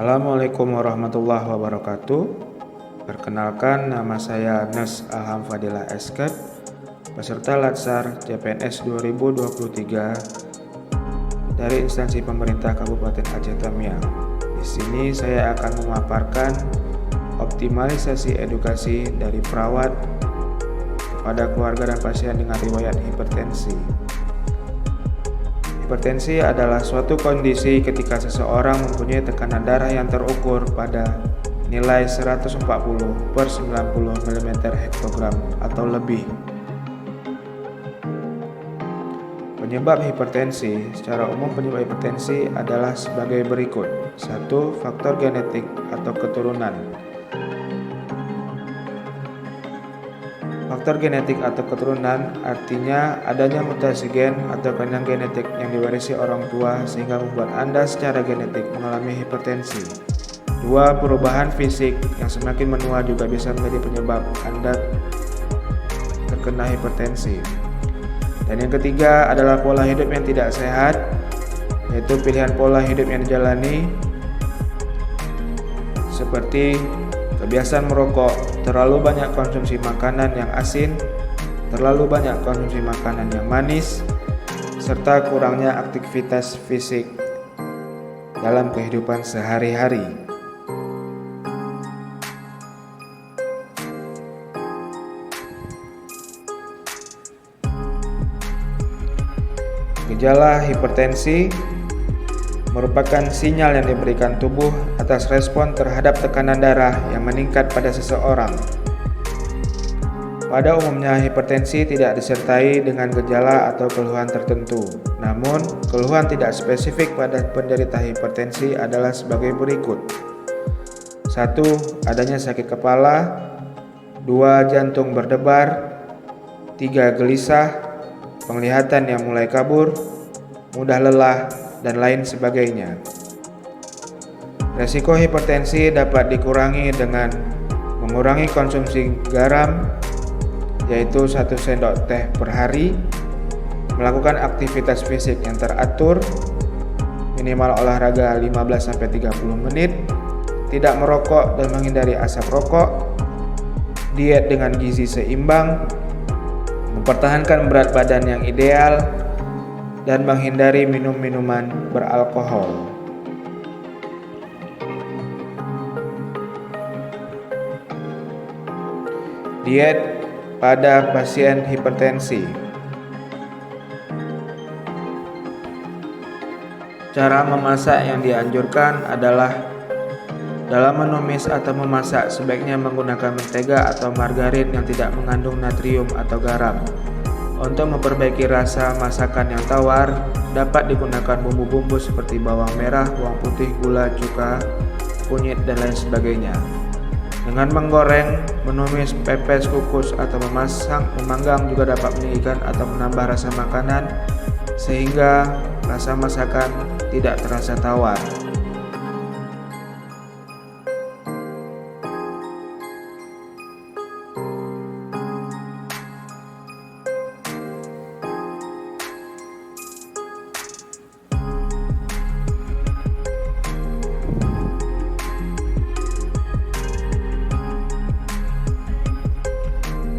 Assalamualaikum warahmatullahi wabarakatuh. Perkenalkan, nama saya Nes Alham Fadilah Esket, peserta Latsar CPNS 2023 dari instansi pemerintah Kabupaten Aceh Tamiang. Di sini saya akan memaparkan optimalisasi edukasi dari perawat kepada keluarga dan pasien dengan riwayat hipertensi. Hipertensi adalah suatu kondisi ketika seseorang mempunyai tekanan darah yang terukur pada nilai 140/90 mm hektogram atau lebih. Penyebab hipertensi, secara umum penyebab hipertensi adalah sebagai berikut. 1. Faktor genetik atau keturunan. Faktor genetik atau keturunan artinya adanya mutasi gen atau kelainan genetik yang diwarisi orang tua sehingga membuat Anda secara genetik mengalami hipertensi. 2. Perubahan fisik yang semakin menua juga bisa menjadi penyebab Anda terkena hipertensi. Dan yang ketiga adalah pola hidup yang tidak sehat, yaitu pilihan pola hidup yang dijalani seperti kebiasaan merokok, terlalu banyak konsumsi makanan yang asin, terlalu banyak konsumsi makanan yang manis, serta kurangnya aktivitas fisik dalam kehidupan sehari-hari. Gejala hipertensi merupakan sinyal yang diberikan tubuh atas respon terhadap tekanan darah yang meningkat pada seseorang. Pada umumnya, hipertensi tidak disertai dengan gejala atau keluhan tertentu. Namun, keluhan tidak spesifik pada penderita hipertensi adalah sebagai berikut. 1. Adanya sakit kepala. 2. Jantung berdebar. 3. Gelisah, penglihatan yang mulai kabur, mudah lelah, dan lain sebagainya. Resiko hipertensi dapat dikurangi dengan mengurangi konsumsi garam, yaitu 1 sendok teh per hari, melakukan aktivitas fisik yang teratur, minimal olahraga 15-30 menit, tidak merokok dan menghindari asap rokok, diet dengan gizi seimbang, mempertahankan berat badan yang ideal, dan menghindari minum-minuman beralkohol. Diet pada pasien hipertensi. Cara memasak yang dianjurkan adalah dalam menumis atau memasak sebaiknya menggunakan mentega atau margarin yang tidak mengandung natrium atau garam. Untuk memperbaiki rasa masakan yang tawar, dapat digunakan bumbu-bumbu seperti bawang merah, bawang putih, gula, cuka, kunyit, dan lain sebagainya. Dengan menggoreng, menumis, pepes, kukus, atau memanggang juga dapat meninggikan atau menambah rasa makanan sehingga rasa masakan tidak terasa tawar.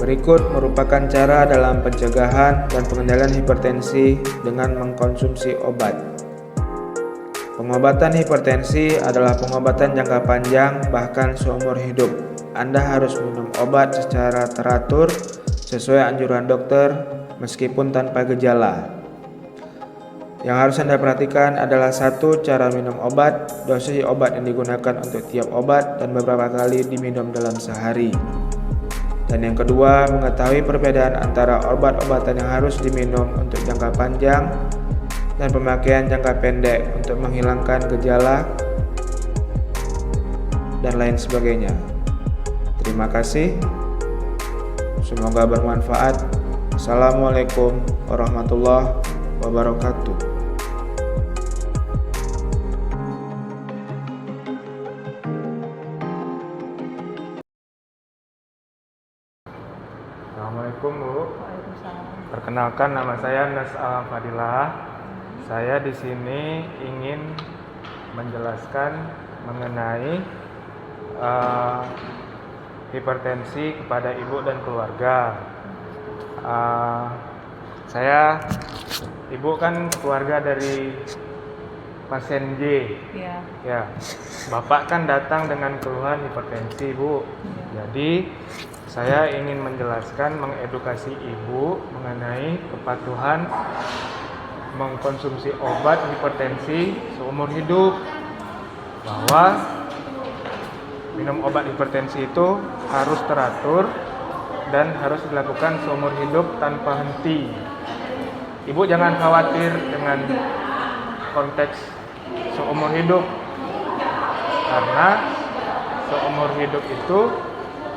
Berikut merupakan cara dalam pencegahan dan pengendalian hipertensi dengan mengkonsumsi obat. Pengobatan hipertensi adalah pengobatan jangka panjang bahkan seumur hidup. Anda harus minum obat secara teratur sesuai anjuran dokter meskipun tanpa gejala. Yang harus Anda perhatikan adalah 1. Cara minum obat, dosis obat yang digunakan untuk tiap obat dan beberapa kali diminum dalam sehari. Dan yang kedua, mengetahui perbedaan antara obat-obatan yang harus diminum untuk jangka panjang dan pemakaian jangka pendek untuk menghilangkan gejala dan lain sebagainya. Terima kasih. Semoga bermanfaat. Assalamualaikum warahmatullahi wabarakatuh. Assalamualaikum Bu. Waalaikumsalam. Perkenalkan, nama saya Nes Alham Fadilah. Saya di sini ingin menjelaskan mengenai hipertensi kepada ibu dan keluarga. Ibu kan keluarga dari pasien J. Ya, Bapak kan datang dengan keluhan hipertensi, Bu. Jadi saya ingin menjelaskan, mengedukasi ibu mengenai kepatuhan mengkonsumsi obat hipertensi seumur hidup, bahwa minum obat hipertensi itu harus teratur dan harus dilakukan seumur hidup tanpa henti. Ibu jangan khawatir dengan konteks seumur hidup, karena seumur hidup itu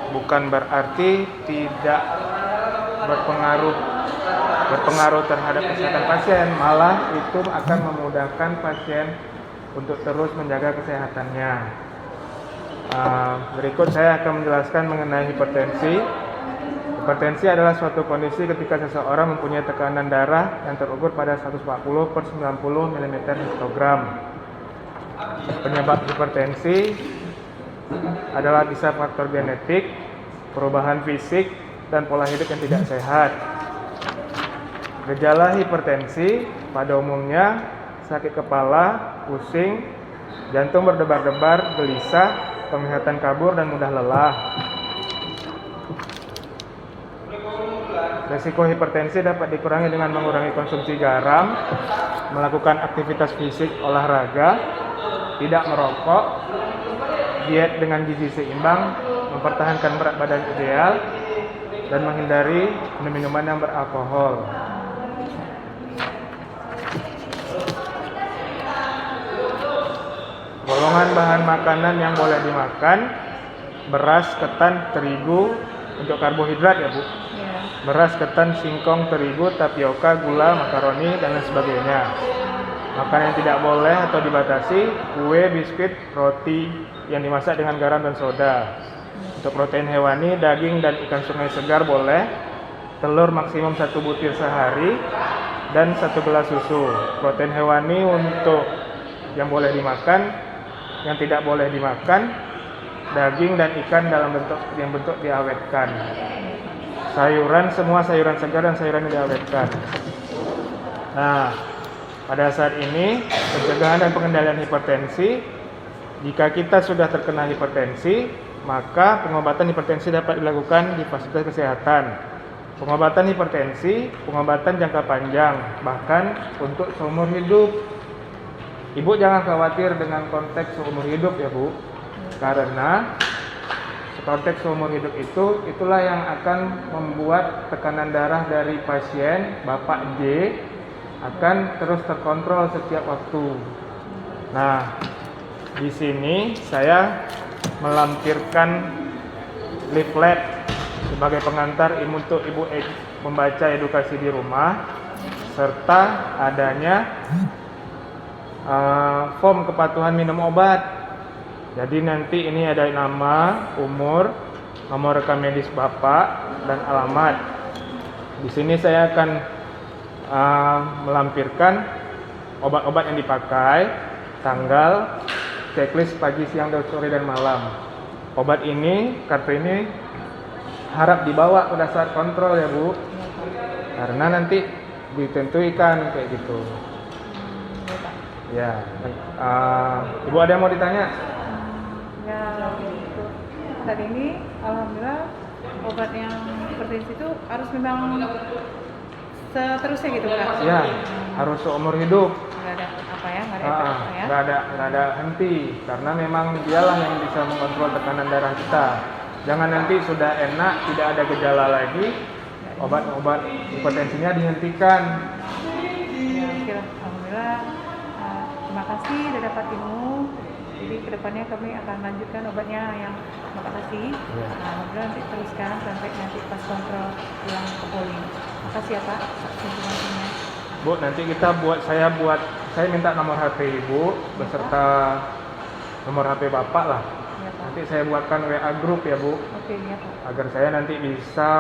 bukan berarti tidak berpengaruh terhadap kesehatan pasien, malah itu akan memudahkan pasien untuk terus menjaga kesehatannya. Berikut saya akan menjelaskan mengenai hipertensi. Hipertensi adalah suatu kondisi ketika seseorang mempunyai tekanan darah yang terukur pada 140/90 mm histogram. Penyebab hipertensi adalah bisa faktor genetik, perubahan fisik, dan pola hidup yang tidak sehat. Gejala hipertensi pada umumnya sakit kepala, pusing, jantung berdebar-debar, gelisah, penglihatan kabur, dan mudah lelah. Resiko hipertensi dapat dikurangi dengan mengurangi konsumsi garam, melakukan aktivitas fisik, olahraga, tidak merokok, diet dengan gizi seimbang, mempertahankan berat badan ideal, dan menghindari minuman yang beralkohol. Golongan bahan makanan yang boleh dimakan: beras, ketan, terigu untuk karbohidrat ya, Bu. Beras, ketan, singkong, terigu, tapioka, gula, makaroni, dan lain sebagainya. Makanan yang tidak boleh atau dibatasi: kue, biskuit, roti yang dimasak dengan garam dan soda. Untuk protein hewani, daging dan ikan sungai segar boleh. Telur maksimum 1 butir sehari dan 1 gelas susu. Protein hewani untuk yang boleh dimakan, yang tidak boleh dimakan: daging dan ikan dalam bentuk diawetkan. Sayuran, semua sayuran segar dan sayuran yang diawetkan. Nah, pada saat ini pencegahan dan pengendalian hipertensi. Jika kita sudah terkena hipertensi, maka pengobatan hipertensi dapat dilakukan di fasilitas kesehatan. Pengobatan hipertensi, pengobatan jangka panjang, bahkan untuk seumur hidup. Ibu jangan khawatir dengan konteks seumur hidup ya, Bu. Karena konteks seumur hidup itulah yang akan membuat tekanan darah dari pasien Bapak J akan terus terkontrol setiap waktu. Nah, di sini saya melampirkan leaflet sebagai pengantar untuk Ibu membaca edukasi di rumah, serta adanya form kepatuhan minum obat. Jadi nanti ini ada nama, umur, nomor rekam medis Bapak, dan alamat. Di sini saya akan melampirkan obat-obat yang dipakai, tanggal, checklist pagi, siang, sore, dan malam. Obat ini, kartu ini harap dibawa pada saat kontrol ya, Bu. Karena nanti ditentukan kayak gitu. Ya, Ibu ada yang mau ditanya? Ya, untuk saat ini alhamdulillah obat yang hipertensi itu harus memang seterusnya gitu, Kak. Ya, harus seumur hidup. Nggak ada apa ya, nggak ada apa ya. Nggak ada henti, karena memang dialah yang bisa mengontrol tekanan darah kita. Jangan nanti sudah enak, tidak ada gejala lagi, obat-obat hipertensinya dihentikan. Ya, oke lah. Alhamdulillah. Terima kasih sudah dapat ilmu. Jadi kedepannya kami akan lanjutkan obatnya yang Bapak kasih. Ya. Alhamdulillah nanti teruskan sampai nanti pas kontrol pulang ke poli. Makasih ya, Pak, informasinya. Bu, nanti saya minta nomor HP Ibu beserta nomor HP Bapak lah. Ya, Pak. Nanti saya buatkan WA group ya, Bu. Oke, ya, Pak. Agar saya nanti bisa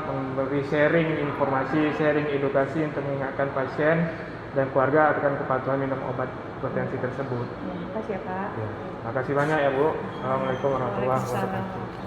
memberi sharing informasi, sharing edukasi untuk mengingatkan pasien dan keluarga akan kepatuhan minum obat hipertensi tersebut. Ya, makasih ya Pak. Ya. Makasih banyak ya Bu. Assalamualaikum warahmatullahi wabarakatuh. Waalaikumsalam.